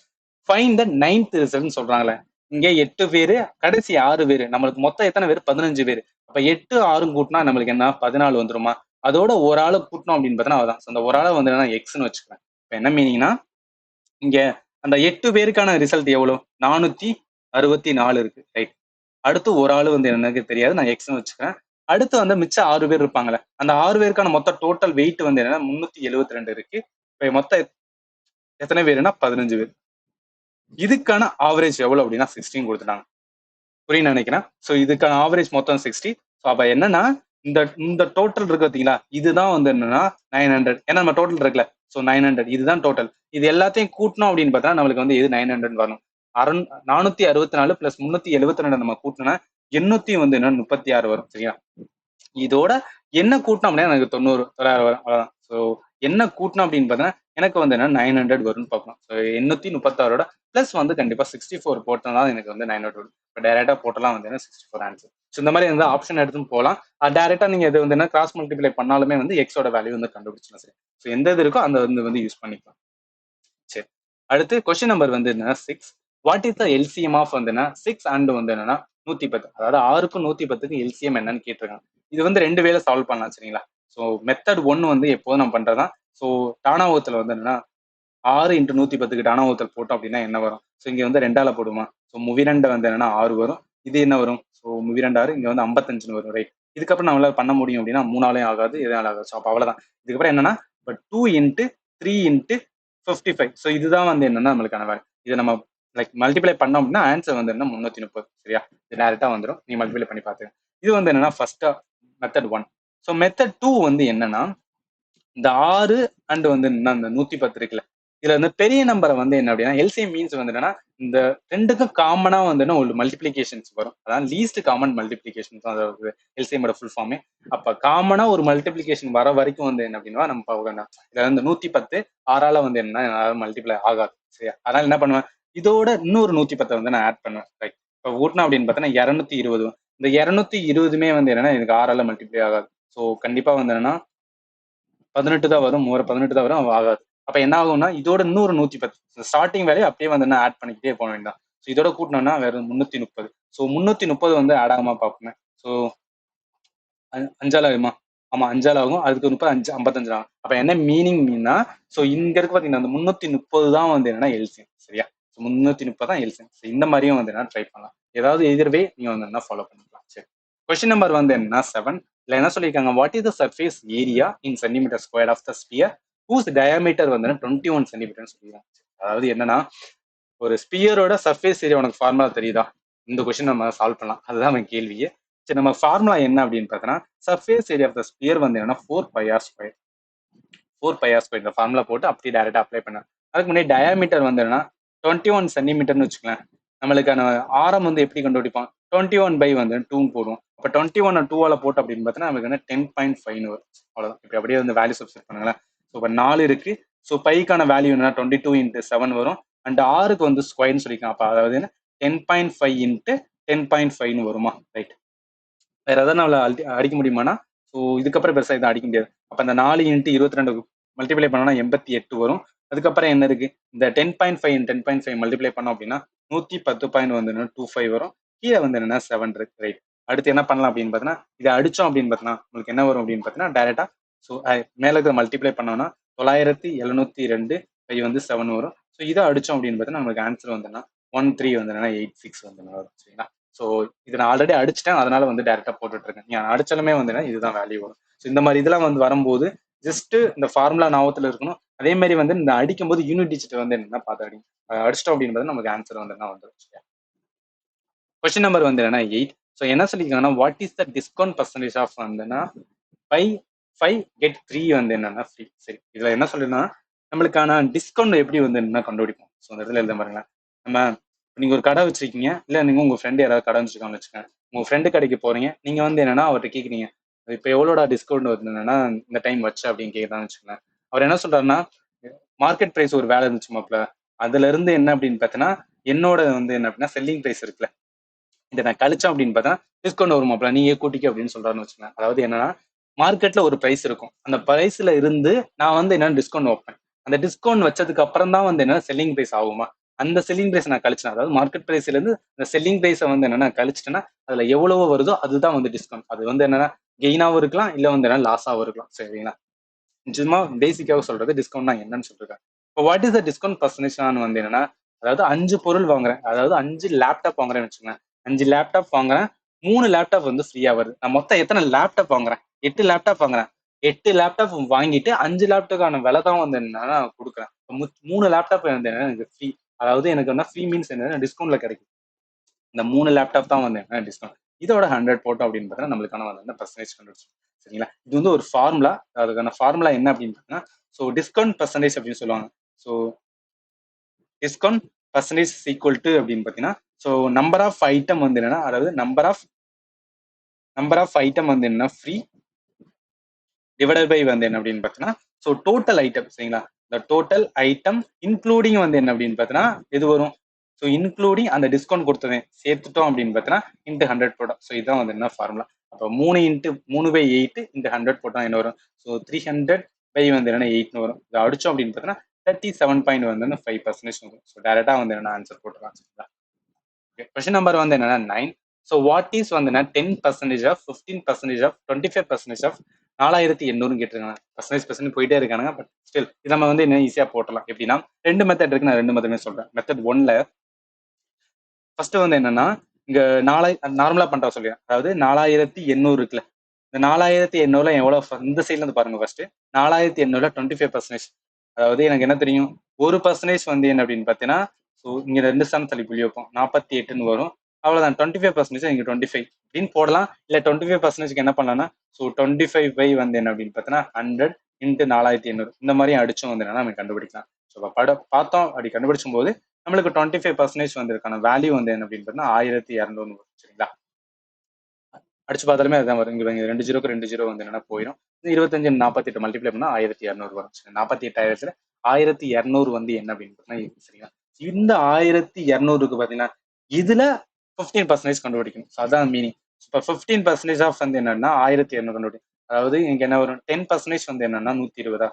ஃபைண்ட் த 9th ரிசல்ட் சொல்றாங்களே. இங்க 8 பேரு, கடைசி 6 பேரு, நம்மளுக்கு மொத்தம் எத்தனை பேர், 15 பேர். அப்ப 8 6 கூட்டினா நம்மளுக்கு என்ன 14 வந்துருமா. அதோட ஒரு ஆளு கூட்டணும் அப்படின்னு பார்த்தா அதான். அந்த ஒரு ஆளை வந்து நான் எக்ஸ்ன்னு வச்சுக்கிறேன். இப்ப என்ன மீனிங்னா, இங்க அந்த 8 பேருக்கான ரிசல்ட் எவ்வளவு 464 இருக்கு. ரைட். அடுத்து ஒரு ஆளு வந்து எனக்கு தெரியாது, நான் எக்ஸ்ன்னு வச்சுக்கிறேன். அடுத்து வந்து மிச்சம் 6 பேர் இருப்பாங்கல்ல, அந்த 6 பேருக்கான மொத்த டோட்டல் வெயிட் வந்து என்னன்னா 372 இருக்கு. இப்ப மொத்தம் எத்தனை பேருன்னா 15 பேர். இதுக்கான ஆவரேஜ் எவ்வளவு அப்படின்னா 16 கொடுத்துட்டாங்க. புரியும் நினைக்கிறேன். ஸோ இதுக்கான ஆவரேஜ் மொத்தம் 60. ஸோ அப்ப என்னன்னா இந்த இந்த டோட்டல் இருக்கு பார்த்தீங்களா, இதுதான் வந்து என்னன்னா 900. ஏன்னா நம்ம டோட்டல் இருக்குல்ல, ஸோ 900 இதுதான் டோட்டல். இது எல்லாத்தையும் கூட்டணும் அப்படின்னு பார்த்தா நம்மளுக்கு வந்து இது 900 வரணும். 464 பிளஸ் 372 நம்ம கூட்டினா 800 வந்து என்ன 36 வரும். சரியா? இதோட என்ன கூட்டணும் அப்படின்னா எனக்கு 90 வரும். அவ்வளவுதான். ஸோ என்ன கூட்டணும் அப்படின்னு பார்த்தீங்கன்னா எனக்கு வந்து என்ன 900 வரும்னு பார்க்கணும். ஸோ 836 பிளஸ் வந்து கண்டிப்பா 64 போட்டனால எனக்கு வந்து 900 வரும். இப்போ டைரக்டா போட்டலாம் வந்து 64 ஆன்சர். ஸோ இந்த மாதிரி வந்து ஆப்ஷன் எடுத்துன்னு போகலாம். டைரக்டா நீங்க இது வந்து என்ன கிராஸ் மல்டிப்ளை பண்ணாலுமே வந்து எக்ஸோட வேல்யூ வந்து கண்டுபிடிச்சலாம். சரி, ஸோ எந்த இது இருக்கோ அந்த வந்து யூஸ் பண்ணிக்கலாம். சரி, அடுத்து கொஸ்டின் நம்பர் வந்து என்னன்னா 6. What is the LCM of வந்து 6 அண்ட் வந்து என்னன்னா 110. அதாவது 6க்கும் 110க்கும் எல்சிஎம் என்னன்னு கேட்டிருக்காங்க. இது வந்து 2 வேல சால்வ் பண்ணலாம். சரிங்களா? ஸோ மெத்தட் 1 வந்து எப்போதும் நம்ம பண்றதுதான். ஸோ டானாவத்துல வந்து என்னன்னா 6 × 110க்கு டானாவத்தல் போட்டோம் அப்படின்னா என்ன வரும், ஸோ இங்க வந்து 2ஆல போடுமா. ஸோ முவிரண்டு வந்து என்னன்னா 6 வரும். இது என்ன வரும், ஸோ முவிரண்டு 6, இங்க வந்து 55 வரும். ரைட். இதுக்கப்புறம் நம்மளால பண்ண முடியும் அப்படின்னா 3ஆலையும் ஆகாது, எதனால ஆகாது. ஸோ அப்போ அவ்வளவுதான். இதுக்கப்புறம் என்னன்னா இப்போ 2 × 3 × 55. ஸோ இதுதான் வந்து என்னன்னா நம்மளுக்கான வேலை. இதை நம்ம லைக் மல்டிப்ளை பண்ணோம் அப்படின்னா ஆன்சர் வந்து என்ன 330. சரியா? இது டேரக்டா வந்துடும். நீ மல்டிப்ளை பண்ணி பாத்துக்க. இது வந்து என்னன்னா ஃபர்ஸ்ட் மெத்தட் 1. ஸோ மெத்தட் 2 வந்து என்னன்னா இந்த 6 அண்ட் வந்து அந்த 110 இருக்குல்ல, இதுல வந்து பெரிய நம்பரை வந்து என்ன அப்படின்னா எல்சிஎம் மீன்ஸ் வந்து என்னன்னா இந்த ரெண்டுக்கும் காமனா வந்து ஒரு மல்டிபிளிகேஷன்ஸ் வரும். அதான் லீஸ்ட் காமன் மல்டிபிளிகேஷன்ஸ் அதாவது எல்சிஎமோட ஃபுல் ஃபார்மே. அப்ப காமனா ஒரு மல்டிபிளிகேஷன் வர வரைக்கும் வந்து என்ன அப்படின்னா நம்ம பார்க்கணும். இதுல வந்து 110 6ஆல வந்து என்ன மல்டிப்ளை ஆகாது சரியா. அதனால என்ன பண்ணுவேன், இதோட இன்னொரு 110 வந்து நான் ஆட் பண்ணுவேன். ரைட். இப்போ ஊட்டினா அப்படின்னு பார்த்தீங்கன்னா 220. இந்த 220மே வந்து என்னன்னா எனக்கு 6ஆல மல்டிப்ளை ஆகாது. ஸோ கண்டிப்பா வந்து என்னன்னா 18 தான் வரும். 18 தான் வரும், ஆகாது. அப்ப என்ன ஆகும்னா இதோட இன்னொரு 110 ஸ்டார்டிங் வேலையை அப்படியே வந்து என்ன ஆட் பண்ணிக்கிட்டே போக வேண்டாம். ஸோ இதோட கூட்டினோம்னா வெறும் 330. ஸோ 330 வந்து ஆட் ஆகாம பார்ப்பேன். ஸோ 5ஆல் ஆகுமா? ஆமா 5ஆல் ஆகும். அதுக்கு 30 5 55 ஆகும். அப்ப என்ன மீனிங்னா ஸோ இங்க இருக்கு பாத்தீங்கன்னா அந்த 330 தான் வந்து என்னன்னா எல்சிஎம் சரியா. 330 தான் எல்சிஎம். இந்த மாதிரியும் வந்து என்ன ட்ரை பண்ணலாம். ஏதாவது எதிர்வே நீங்க வந்து என்ன ஃபாலோ பண்ணிக்கலாம். சரி. கொஸ்டின் நம்பர் வந்து என்ன 7. இல்ல என்ன சொல்லியிருக்காங்க, what is the surface area in centimetre square of the sphere whose diameter வந்து 21 சென்டிமீட்டர் சொல்லிடுறாங்க. அதாவது என்னன்னா ஒரு ஸ்பியரோட சர்ஃபேஸ் ஏரியா உனக்கு ஃபார்முலா தெரியுதா? இந்த கொஸ்டின் நம்ம சால்வ் பண்ணலாம். அதுதான் அவன் கேள்வியே. சரி, நம்ம ஃபார்முலா என்ன அப்படின்னு பார்த்தோன்னா surface area of the sphere வந்து என்னன்னா 4πr². 4πr² இந்த ஃபார்முலா போட்டு அப்படியே டேரக்டா அப்ளை பண்ண. அதுக்கு முன்னாடி டயாமீட்டர் வந்து என்னன்னா 21 சென்டிமீட்டர்னு வச்சுக்கலாம். நம்மளுக்கான ஆரம் வந்து எப்படி கண்டுபிடிப்போம், 21 பை வந்து 2 போடுவோம். அப்போ 21 2ஆல போட்டு அப்படின்னு பார்த்தோன்னா நமக்கு வந்து 10.5 வரும். அவ்வளோதான். இப்போ அப்படியே வந்து வேல்யூ சப்ஸ்டிட் பண்ணுங்களேன். ஸோ இப்போ 4 இருக்கு. ஸோ பைக்கான வேல்யூ என்னன்னா 22 × 7 வரும். அண்ட் ஆருக்கு வந்து ஸ்கொயர்னு சொல்லிக்கலாம். அப்போ அதாவது 10.5 × 10.5 வருமா? ரைட். வேற ஏதாவது நம்மள அடிக்க முடியுமானா? ஸோ இதுக்கப்புறம் பெருசாக இதை அடிக்க முடியாது. அப்போ அந்த 4 × 22 மல்டிப்ளை பண்ணோம்னா 88 வரும். அதுக்கப்புறம் என்ன இருக்கு, இந்த 10.5 × 10.5 மல்டிப்ளை பண்ணோம் அப்படின்னா 110.25 வரும். கீழே வந்து என்னன்னா 7 இருக்கு. ரைட். அடுத்து என்ன பண்ணலாம் அப்படின்னு பார்த்தீங்கன்னா இதை அடிச்சோம் அப்படின்னு பார்த்தீங்கன்னா உங்களுக்கு என்ன வரும் அப்படின்னு பார்த்தீங்கன்னா டைரக்டா ஸோ மேலே இருக்கிற மல்டிப்ளை பண்ணோம்னா 9702 பை வந்து 7 வரும். ஸோ இதை அடிச்சோம் அப்படின்னு பார்த்தீங்கன்னா நமக்கு ஆன்சர் வந்து 13 வந்து என்னன்னா 86 வந்து வரும் சரிங்களா. ஸோ இதை நான் ஆல்ரெடி அடிச்சிட்டேன், அதனால வந்து டேரக்டா போட்டுட்டு இருக்கேன். நீங்க அடிச்சாலுமே வந்து இதுதான் வேல்யூ வரும். ஸோ இந்த மாதிரி இதெல்லாம் வந்து வரும்போது ஜஸ்ட் இந்த ஃபார்முலா ஞாபகத்துல இருக்கணும். அதே மாதிரி வந்து இந்த அடிக்கும் போது யூனிட் டிஜிட் வந்து என்னன்னா பார்த்து அடிங்க. அடிச்சிட்டோம் அப்படின்றது நமக்கு ஆன்சர் வந்து என்ன வந்துடும். கொஸ்டின் நம்பர் வந்து என்னன்னா 8. ஸோ என்ன சொல்லியிருக்காங்கன்னா what is the discount percentage of வந்துன்னா 5 get 3 வந்து என்னன்னா ஃப்ரீ. சரி, இதுல என்ன சொல்லுன்னா நம்மளுக்கான டிஸ்கவுண்ட் எப்படி வந்து என்ன கண்டுபிடிப்போம். ஸோ அந்த இடத்துல எழுத பாருங்களேன். நம்ம நீங்க ஒரு கடை வச்சிருக்கீங்க, இல்ல நீங்க உங்க ஃப்ரெண்டு யாராவது கடை வச்சிருக்காங்கன்னு வச்சுக்கோங்க. உங்க ஃப்ரெண்டு கடைக்கு போறீங்க, நீங்க வந்து என்னன்னா அவர்கிட்ட கேக்குறீங்க, இப்போ எவ்வளோடா டிஸ்கவுண்ட் வருது என்னன்னா இந்த டைம் வச்சு அப்படின்னு கேட்கறான்னு வச்சுக்கோங்க. அவர் என்ன சொல்றாருன்னா மார்க்கெட் பிரைஸ் ஒரு வேலை இருந்துச்சு மாப்ள, அதுல இருந்து என்ன அப்படின்னு பார்த்தீங்கன்னா என்னோட வந்து என்ன அப்படின்னா செல்லிங் பிரைஸ் இருக்குல்ல, இதை நான் கழிச்சோம் அப்படின்னு பார்த்தா டிஸ்கவுண்ட் வருமாப்ல, நீங்க கூட்டிக்க அப்படின்னு சொல்றாருன்னு வச்சுக்கோங்க. அதாவது என்னன்னா மார்க்கெட்ல ஒரு பிரைஸ் இருக்கும், அந்த பிரைஸ்ல இருந்து நான் வந்து என்ன டிஸ்கவுண்ட் வைப்பேன். அந்த டிஸ்கவுண்ட் வச்சதுக்கு அப்புறம் தான் வந்து என்ன செல்லிங் பிரைஸ் ஆகுமா, அந்த செல்லிங் பிரைஸ் நான் கழிச்சேன். அதாவது மார்க்கெட் பிரைஸ்ல இருந்து இந்த செல்லிங் பிரைஸை வந்து என்னன்னா கழிச்சிட்டேன்னா அதுல எவ்வளவோ வருதோ அதுதான் வந்து டிஸ்கவுண்ட். அது வந்து என்னன்னா கெயினாவும் இருக்கலாம், இல்ல வந்து என்ன லாஸாவும் இருக்கலாம் சரிங்களா. சும்மா பேசிக்காக சொல்றது டிஸ்கவுண்ட் என்னன்னு சொல்லிருக்கேன். இப்போ what is the discount percentage வந்து என்னன்னா அதாவது 5 பொருள் வாங்குறேன், அதாவது 5 லேப்டாப் வாங்குறேன்னு வச்சுக்கோங்க. 5 லேப்டாப் வாங்குறேன், 3 லேப்டாப் வந்து ஃப்ரீயா வருது. நான் மொத்தம் எத்தனை லேப்டாப் வாங்குறேன், 8 லேப்டாப் வாங்குறேன். 8 லேப்டாப் வாங்கிட்டு 5 லேப்டாப்கான விலை தான் வந்து என்னன்னா கொடுக்குறேன். 3 லேப்டாப் வந்து என்ன எனக்கு ஃப்ரீ. அதாவது எனக்கு வந்து ஃப்ரீ மீன்ஸ் என்ன டிஸ்கவுண்ட்ல கிடைக்கும். இந்த 3 லேப்டாப் தான் வந்து என்ன டிஸ்கவுண்ட். இதோட 100 போட்டோம் அப்படின்னு பார்த்தீங்கன்னா நம்மளுக்கான வந்து பர்சன்டேஜ் கண்டுபிடிச்சோம் சரிங்களா. இது வந்து ஒரு ஃபார்முலா. அதுக்கான ஃபார்முலா என்ன அப்படின்னு பார்த்தீங்கன்னா ஸோ டிஸ்கவுண்ட் பர்சன்டேஜ் அப்படின்னு சொல்லுவாங்க. So discount percentage equal to அப்படின்னு பார்த்தீங்கன்னா ஸோ நம்பர் ஆஃப் ஐட்டம் வந்து என்னன்னா அதாவது நம்பர் ஆஃப் ஐட்டம் வந்து என்ன ஃப்ரீ டிவைடட் பை வந்து என்ன அப்படின்னு பார்த்தீங்கன்னா ஸோ டோட்டல் ஐட்டம் சரிங்களா. இந்த டோட்டல் ஐட்டம் இன்க்ளூடிங் வந்து என்ன அப்படின்னு பார்த்தீங்கன்னா இது வரும். ஸோ இன்க்ளூடிங் அந்த டிஸ்கவுண்ட் கொடுத்ததே சேர்த்துட்டோம் அப்படின்னு பார்த்தீங்கன்னா இன்ட்டு 100 போட்டோம். ஸோ இதுதான் வந்து என்ன ஃபார்முலா. அப்போ 3 × 8 இந்த 100 போட்டோம் என்ன வரும். ஸோ 300 பை வந்து என்னன்னா 8 வரும். இதை அடிச்சோம் அப்படின்னு பார்த்தீங்கன்னா 37.5% வரும். ஸோ டேரக்டா வந்து என்ன ஆன்சர் போட்டுக்கலாம் சரிங்களா. கொஸ்டின் நம்பர் வந்து என்னன்னா 9. ஸோ வாட் இஸ் வந்து 10% ஆஃப் 15% ஆஃப் 25% ஆஃப் 4800 கேட்டிருக்காங்க. பர்சன்டேஜ் போயிட்டே இருக்காங்க. பட் ஸ்டில் இது நம்ம வந்து என்ன ஈஸியா போட்டலாம். எப்படின்னா 2 மெத்தட் இருக்கு, நான் 2 மெத்தடுமே சொல்றேன். மெத்தட் 1ல ஃபர்ஸ்ட் வந்து என்னன்னா இங்க நார்மலா பண்றா சொல்லியா, அதாவது 4800 இருக்குல்ல, இந்த 4800ல எவ்வளவு இந்த சைட்ல இருந்து பாருங்க. ஃபர்ஸ்ட் 4800ல 25%. அதாவது எனக்கு என்ன தெரியும், 1% வந்து என்ன அப்படின்னு பாத்தீங்கன்னா ஸோ இங்க 2 சம் தள்ளி புள்ளி வைப்போம் 48ன்னு வரும். அவ்வளவுதான். 25% இங்க 25 அப்படின்னு போடலாம். இல்ல 25% என்ன பண்ணலாம்னா ஸோ 25 பை வந்து என்ன அப்படின்னு பார்த்தீங்கன்னா 100 × 4800 இந்த மாதிரி அடிச்சும் வந்து என்னன்னா நம்ம கண்டுபிடிக்கலாம். ஸோ பார்த்தோம் அப்படி கண்டுபிடிச்சும் போது நம்மளுக்கு 25% வந்து இருக்கான வேல்யூ வந்து என்ன அப்படின்னு பார்த்தீங்கன்னா 1200 சரிங்களா. அடிச்சு பார்த்தாலுமே அதுதான் வரும். இங்க 2 ஜீரோக்கு 2 ஜீரோ வந்து என்னன்னா போயிடும். 25 48 மல்டிப்ளை பண்ணா 1200 வரும். 48,000 1200 வந்து என்ன அப்படின்னு பார்த்தீங்கன்னா சரிங்களா. இந்த 1200க்கு பார்த்தீங்கன்னா இதுல 15% கண்டுபிடிக்கணும். அதான் மீனிங். இப்போ 15% ஆஃப் வந்து என்னன்னா 1200 கண்டுபிடிக்கும். அதாவது இங்க என்ன வரும் 10% வந்து என்னன்னா 120.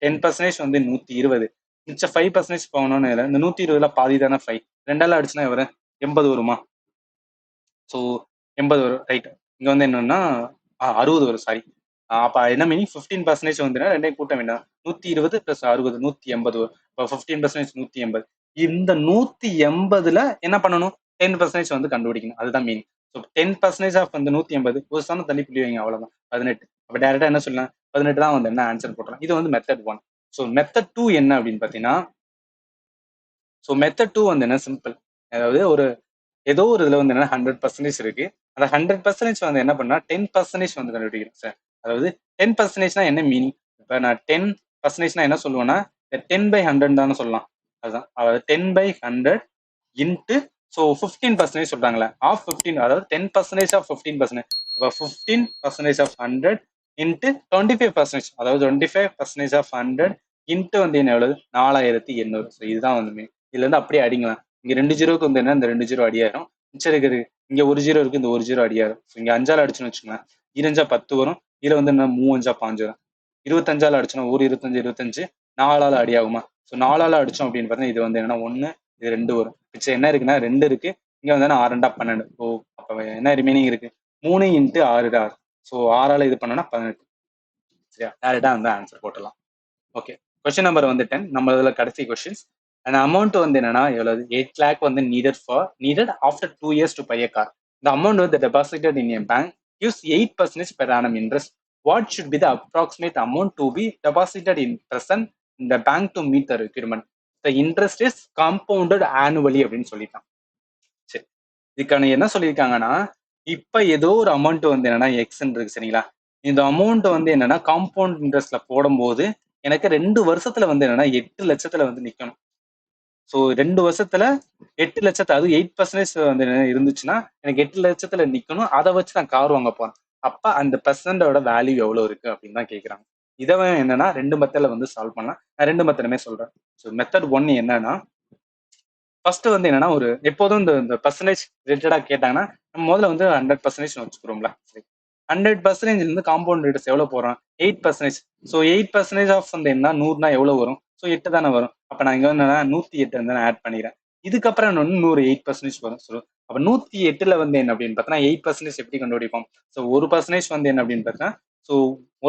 10% வந்து 120. மிச்சம் 5% போகணும்னு இல்லை. இந்த 120ல பாதி தானே 5. ரெண்டால அடிச்சுனா வரும் 80 வருமா? ஸோ 80 வரும் ரைட். இங்க வந்து என்னன்னா 60 வரும் சாரி. அப்ப என்ன மீனிங் 15% வந்து ரெண்டையும் கூட்ட வேண்டாம். 120 பிளஸ் 60 180 வரும். இப்போ 15% 180. இந்த 180ல என்ன பண்ணணும் 10% வந்து கண்டுபிடிக்கணும். அதுதான் மீனிங். ஸோ 10% ஆஃப் வந்து 180 ஒரு சமம் தள்ளி புள்ளி வைங்க அவ்வளவுதான் 18. அப்ப டேரக்டா என்ன சொல்லலாம் 18 தான் வந்து என்ன ஆன்சர் போட்டலாம். இது வந்து மெத்தட் 1. ஸோ மெத்தட் 2 என்ன அப்படின்னு பாத்தீங்கன்னா ஸோ மெத்தட் 2 வந்து என்ன சிம்பிள். அதாவது ஒரு ஏதோ ஒரு இதுல வந்து என்ன 100% இருக்கு. அந்த 100% வந்து என்ன பண்ணா 10% வந்து கண்டுபிடிக்கிறேன் சார். அதாவது 10%னா என்ன மீனிங்? இப்ப நான் 10%னா என்ன சொல்லுவேன்னா 10/100 தானே சொல்லலாம். அதுதான் அதாவது 10/100 இன்ட்டு ஸோ 15% சொல்றாங்களே ஆஃப் 15 அதாவது 10% ஆஃப் 15%. இப்போ 15% ஆஃப் 100 இன்ட்டு 25% அதாவது 25% ஆஃப் 100 இன்ட்டு வந்து என்ன எவ்வளவு 4800. ஸோ இதுதான் வந்து மீன். இதுல இருந்து அப்படியே அடிங்கலாம். இங்க 2 ஜீரோக்கு வந்து என்ன இந்த 2 ஜீரோ அடியாயிரும். மிச்சம் இருக்குது இங்க 1 ஜீரோ இருக்கு இந்த 1 ஜீரோ அடியாயிரும். இங்க 5ஆல அடிச்சுன்னு வச்சுக்கோங்களேன். 2 10 வரும். இதுல வந்து என்ன 3 5 வரும். 25ஆல அடிச்சோம்னா 25 4ஆல அடி ஆகுமா? ஸோ 4ஆல அடிச்சோம் அப்படின்னு பார்த்தீங்கன்னா இது வந்து என்னன்னா 1 இது 2 வரும். மிச்சம் என்ன இருக்குன்னா 2 இருக்கு. இங்க வந்து 6 12. ஓ அப்ப என்ன ரிமைனிங் இருக்கு 3 இன்ட்டு 6 6. ஸோ 6ஆல இது பண்ணோம்னா 18. சரியா டேரக்டா வந்து ஆன்சர் போட்டலாம். ஓகே கொஸ்டின் நம்பர் வந்து 10 நம்ம இதுல கடைசி கொஸ்டின்ஸ். அந்த அமௌண்ட் வந்து என்னன்னா எவ்வளவு 8 lakh வந்து needed after 2 years to buy a car. The amount வந்து deposited in a bank gives 8% per annum interest. What should be the approximate amount to be deposited in present in the bank to meet the requirement? The interest is compounded annually அப்படின்னு சொல்லிட்டான். சரி இதுக்கான என்ன சொல்லியிருக்காங்கன்னா இப்ப ஏதோ ஒரு amount வந்து என்னன்னா எக்ஸ்ன்னு இருக்கு சரிங்களா. இந்த அமௌண்ட் வந்து என்னன்னா காம்பவுண்ட் இன்ட்ரெஸ்ட்ல போடும்போது எனக்கு 2 வருஷத்துல வந்து என்னன்னா 8 லட்சத்துல வந்து நிக்கணும். ஸோ 2 வருஷத்துல 8 லட்சத்தை அது 8% வந்து இருந்துச்சுன்னா எனக்கு 8 லட்சத்துல நிக்கணும். அதை வச்சு நான் கார் வாங்க போறேன். அப்ப அந்த பெர்சன்டோட வேல்யூ எவ்வளவு இருக்கு அப்படின்னு தான் கேட்கறாங்க. இதை என்னன்னா 2 மெத்தட்ல வந்து சால்வ் பண்ணலாம். நான் 2 மெத்தடுமே சொல்றேன். ஸோ மெத்தட் 1 என்னன்னா ஃபர்ஸ்ட் வந்து என்னன்னா ஒரு எப்போதும் இந்த பர்சன்டேஜ் ரிலேட்டடா கேட்டாங்கன்னா நம்ம முதல்ல வந்து 100% வச்சுக்கிறோம்ல. சரி 100% இருந்து காம்பவுண்ட் ரேட்ஸ் எவ்வளவு போறோம் 8%. ஸோ 8% ஆஃப் வந்து என்ன 100னா எவ்வளவு வரும்? ஸோ 8 தானே வரும். அப்ப நான் இங்க வந்து 108 வந்து ஆட் பண்ணிக்கிறேன். இதுக்கப்புறம் இன்னொன்னு 108% வரும். ஸோ அப்ப 108ல வந்து என்ன அப்படின்னு பார்த்தா 8% எப்படி கண்டுபிடிப்போம்? ஸோ 1% வந்து என்ன அப்படின்னு பார்த்தா ஸோ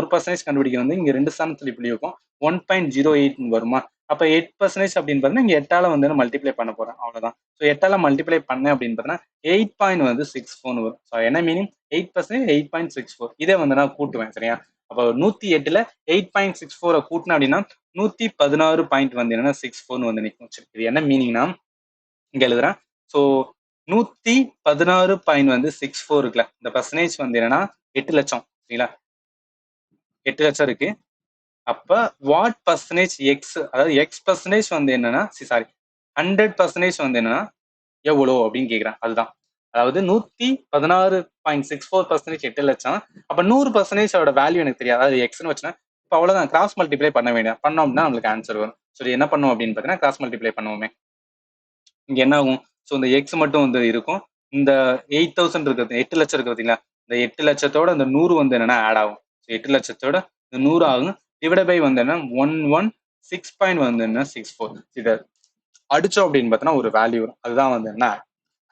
1% கண்டுபிடிக்க வந்து இங்க 2 ஸ்தானத்துல இப்படி இருக்கும் 1.08 வருமா? அப்ப 8% அப்படின்னு பார்த்தீங்கன்னா இங்க 8ஆல வந்து மல்டிப்ளை பண்ண போறேன் அவ்வளவுதான். ஸோ 8ஆல மல்டிப்ளை பண்ணேன் அப்படின்னு பார்த்தீங்கன்னா 8.64 வரும். ஸோ என்ன மீனிங் 8% 8.64 இதே வந்து நான் கூட்டுவேன் சரியா. அப்போ 108ல 8.64 கூட்டினேன் அப்படின்னா 116 பாயிண்ட் வந்து என்னன்னா 64 வந்து நிற்கும். சரி இது என்ன மீனிங்னா இங்க எழுதுறேன். ஸோ 116 வந்து 64 இருக்குல்ல இந்த பர்சன்டேஜ் வந்து என்னன்னா 8 லட்சம் சரிங்களா. 8 லட்சம் இருக்கு. அப்ப வாட் பர்சன்டேஜ் எக்ஸ் அதாவது எக்ஸ் பர்சன்டேஜ் வந்து என்னன்னா சாரி 100% வந்து என்னன்னா எவ்வளோ அப்படின்னு கேக்குறேன். அதுதான் அதாவது 116.64% 8 லட்சம். அப்ப 100% வேல்யூ எனக்கு தெரியாது. அதாவது எக்ஸ்னு வச்சுன்னா இப்போ அவ்வளவுதான் கிராஸ் மல்டிப்ளை பண்ண வேண்டிய பண்ணோம் அப்படின்னா நம்மளுக்கு ஆன்சர் வரும். சரி என்ன பண்ணுவோம் அப்படின்னு பார்த்தீங்கன்னா கிராஸ் மல்டிப்ளை பண்ணுவோமே. இங்க என்ன ஆகும் ஸோ இந்த எக்ஸ் மட்டும் வந்து இருக்கும். இந்த 8000 இருக்கிறது 8 லட்சம் இருக்கு பார்த்தீங்களா இந்த 8 லட்சத்தோட இந்த 100 வந்து என்னன்னா ஆட் ஆகும். 8 லட்சத்தோட இந்த 100 ஆகும் டிவைட் பை வந்து என்ன 116 வந்து என்ன 64 இதை அடிச்சோம் அப்படின்னு பார்த்தோன்னா ஒரு வேல்யூ வரும். அதுதான் வந்து என்ன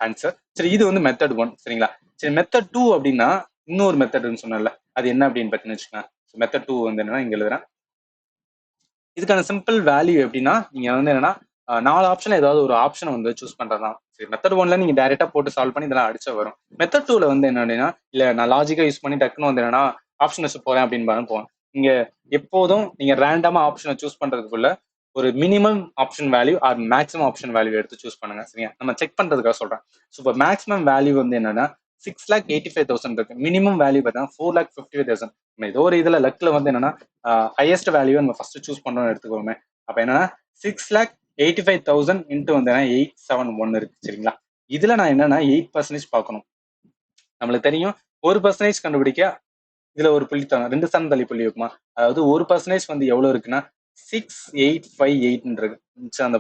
ஆன்சர். சரி இது வந்து மெத்தட் 1 சரிங்களா. சரி மெத்தட் 2 அப்படின்னா இன்னொரு மெத்தட்னு சொன்னல அது என்ன அப்படின்னு பார்த்தீங்கன்னு வச்சுக்கோங்க. மெத்தட் 2 வந்து என்னன்னா இங்க எழுதுறேன். இதுக்கான சிம்பிள் வேல்யூ எப்படின்னா நீங்க வந்து என்னன்னா 4 ஆப்ஷன் ஏதாவது ஒரு ஆப்ஷன் வந்து சூஸ் பண்றதுதான். சரி மெத்தட் 1ல நீங்க டைரக்டா போட்டு சால்வ் பண்ணி இதெல்லாம் அடிச்ச வரும். மெத்தட் 2ல வந்து என்ன அப்படின்னா இல்ல நான் லாஜிக்கா யூஸ் பண்ணி டக்குன்னு வந்து என்னன்னா ஆப்ஷன் வச்சு போறேன் அப்படின்னு போவேன். இங்க எப்போதும் நீங்க ரேண்டமா ஆப்ஷனை சூஸ் பண்றதுக்குள்ள ஒரு minimum option value or maximum option value எடுத்து சூஸ் பண்ணுங்க சரியா. நம்ம செக் பண்றதுக்காக சொல்றேன். ஸோ இப்போ மேக்ஸிமம் வேல்யூ வந்து என்னன்னா 6,85,000 இருக்கு. மினிமம் வேல்யூ பார்த்தீங்கன்னா 4,55,000. நம்ம ஏதோ ஒரு இதுல லக்ல வந்து என்னன்னா ஹையஸ்ட் வேல்யூ நம்ம ஃபர்ஸ்ட் சூஸ் பண்றோம்னு எடுத்துக்கோமே. அப்ப என்னன்னா 6,85,000 இன்ட்டு வந்து 871 இருக்கு சரிங்களா. இதுல நான் என்னன்னா 8% பார்க்கணும். நம்மளுக்கு தெரியும் 1% கண்டுபிடிக்க இதுல ஒரு புள்ளி தரணும், 2 ஸ்தானம் தள்ளி புள்ளி இருக்குமா. அதாவது 1% வந்து எவ்வளவு இருக்குன்னா 6858 மிச்சம் அந்த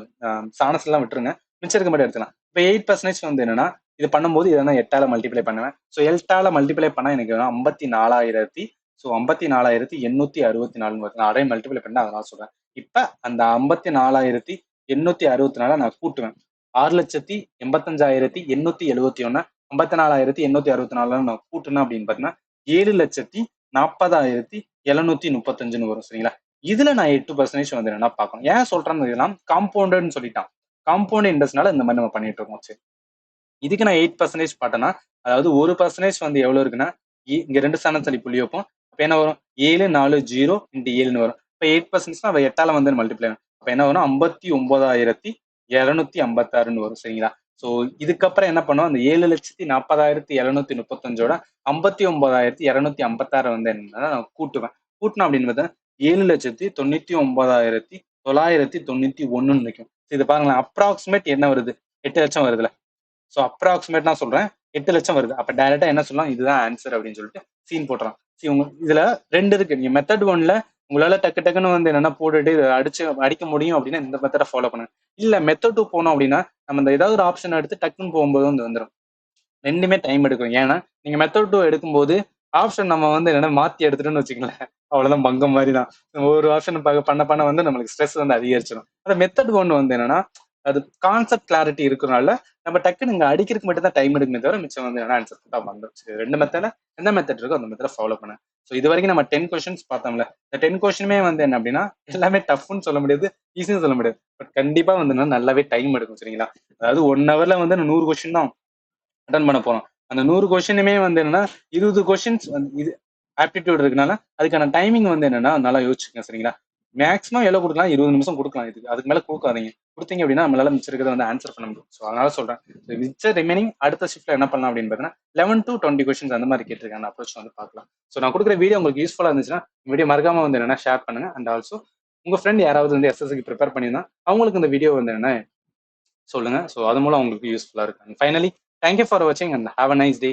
சாணஸ் எல்லாம் விட்டுருங்க, மிச்சம் இருக்க மட்டும் எடுத்துக்கலாம். இப்போ 8% வந்து என்னன்னா இது பண்ணும்போது இதை நான் 8ஆல மல்டிப்ளை பண்ணுவேன். ஸோ 8ஆல மல்டிப்ளை பண்ணா எனக்கு 54,000 ஸோ 54,864 வருது. நான் அடையை மல்டிப்ளை பண்ண அதனால சொல்றேன். இப்ப அந்த 54,864 நான் கூட்டுவேன். 6,85,871 54,864 நான் கூட்டுனேன் அப்படின்னு பாத்தீங்கன்னா 7,40,735 வரும் சரிங்களா. இதுல நான் 8% வந்து என்ன பார்க்கணும். ஏன் சொல்றேன்னு இதெல்லாம் காம்பவுண்டட்னு சொல்லிட்டான். காம்பவுண்ட் இன்ட்ரெஸ்ட்னால இந்த மாதிரி நம்ம பண்ணிட்டு இருக்கோம். சரி, இதுக்கு நான் 8% பார்த்தேன்னா, அதாவது 1% வந்து எவ்வளவு இருக்குன்னா இங்க 2 ஸ்தானம் தள்ளி புள்ளி வைப்போம். அப்ப என்ன வரும் 740 இன்ட்டு 7ன்னு வரும். இப்ப 8% அவ 8ஆல வந்து மல்டிப்ளை அப்ப என்ன வரும் 59,256 வரும் சரிங்களா. சோ இதுக்கப்புறம் என்ன பண்ணுவோம், அந்த 7,40,735ஓட 59,256 வந்து என்னன்னா நான் கூட்டுவேன். கூட்டணும் அப்படின்னு பார்த்தா 7,99,991 நிற்கும். இது பாருங்களேன், அப்ராக்சிமேட் என்ன வருது, 8 லட்சம் வருதுல. ஸோ அப்ராக்சிமேட் நான் சொல்றேன் 8 லட்சம் வருது. அப்ப டைரக்டா என்ன சொல்லலாம், இதுதான் ஆன்சர் அப்படின்னு சொல்லிட்டு சீன் போட்டுறான். சரி, உங்க இதுல 2 இருக்கு. நீங்க மெத்தட் 1ல உங்களால டக்கு டக்குன்னு வந்து என்னன்னா போட்டுட்டு இதை அடிக்க முடியும் அப்படின்னா இந்த மெத்தடை ஃபாலோ பண்ணுங்க. இல்ல மெத்தட் 2 போனோம் அப்படின்னா நம்ம இந்த ஏதாவது ஒரு ஆப்ஷன் எடுத்து டக்குன்னு போகும்போது வந்து வந்துடும். ரெண்டுமே டைம் எடுக்கும். ஏன்னா நீங்க மெத்தட் 2 எடுக்கும்போது ஆப்ஷன் நம்ம வந்து என்னன்னா மாத்தி எடுத்துட்டோம்னு வச்சுக்கங்களேன், அவ்வளவுதான் பங்கம் மாதிரி தான். ஒரு ஆப்ஷன் பண்ண வந்து நம்மளுக்கு ஸ்ட்ரெஸ் வந்து அதிகரிச்சிடும். அந்த மெத்தட் 1 வந்து என்னன்னா அது கான்செப்ட் கிளாரிட்டி இருக்கிறனால நம்ம டக்குன்னு இங்க அடிக்கிறதுக்கு மட்டும் தான் டைம் எடுக்குமே தவிர மிச்சம் வந்து என்ன ஆன்சர் தான் வந்துருச்சு. 2 மெத்தட்ல எந்த மெத்தட் இருக்கோ அந்த மெத்தட ஃபாலோ பண்ணேன். ஸோ இது வரைக்கும் நம்ம 10 கொஸ்டின்ஸ் பார்த்தோம்ல. இந்த 10 கொஸ்டினுமே வந்து என்ன அப்படின்னா எல்லாமே டஃப்னு சொல்ல முடியாது, ஈஸின்னு சொல்ல முடியாது. பட் கண்டிப்பா வந்து நல்லாவே டைம் எடுக்கும் சரிங்களா. அதாவது 1 ஹவர்ல வந்து 100 கொஸ்டின் தான் அட்டன் பண்ண போறோம். அந்த 100 கொஸ்டினுமே வந்து என்னன்னா 20 கொஸ்டின்ஸ் வந்து இது ஆப்டிடியூட் இருக்கனால அதுக்கான டைமிங் வந்து என்னன்னா நல்லா யோசிச்சுக்கோங்க சரிங்களா. மேக்ஸிமம் எவ்வளவு கொடுக்கலாம், 20 நிமிஷம் கொடுக்கலாம். இதுக்கு அதுக்கு மேல கொடுக்காதீங்க. கொடுத்தீங்க அப்படின்னா நம்மளால மிச்சம் இருக்கிறத வந்து ஆன்சர் பண்ண முடியும். ஸோ அதனால சொல்றேன், மிச்ச ரிமைனிங் அடுத்த ஷிஃப்ட்ல என்ன பண்ணலாம் அப்படின்னு பார்த்தீங்கன்னா 11 to 20 கொஸ்டின்ஸ் அந்த மாதிரி கேட்டிருக்காங்க அப்ரோச் வந்து பார்க்கலாம். ஸோ நான் கொடுக்குற வீடியோ உங்களுக்கு யூஸ்ஃபுல்லா இருந்துச்சுன்னா வீடியோ மறக்காம வந்து என்னன்னா ஷேர் பண்ணுங்க. அண்ட் ஆல்சோ உங்க ஃப்ரெண்ட் யாராவது வந்து எஸ்எஸ்சிக்கு ப்ரிப்பேர் பண்ணியிருந்தா அவங்களுக்கு இந்த வீடியோ வந்து என்ன சொல்லுங்க. ஸோ அது மூலம் உங்களுக்கு யூஸ்ஃபுல்லா இருக்கு. ஃபைனலி தேங்க்யூ ஃபார் வாட்சிங் and have a nice day.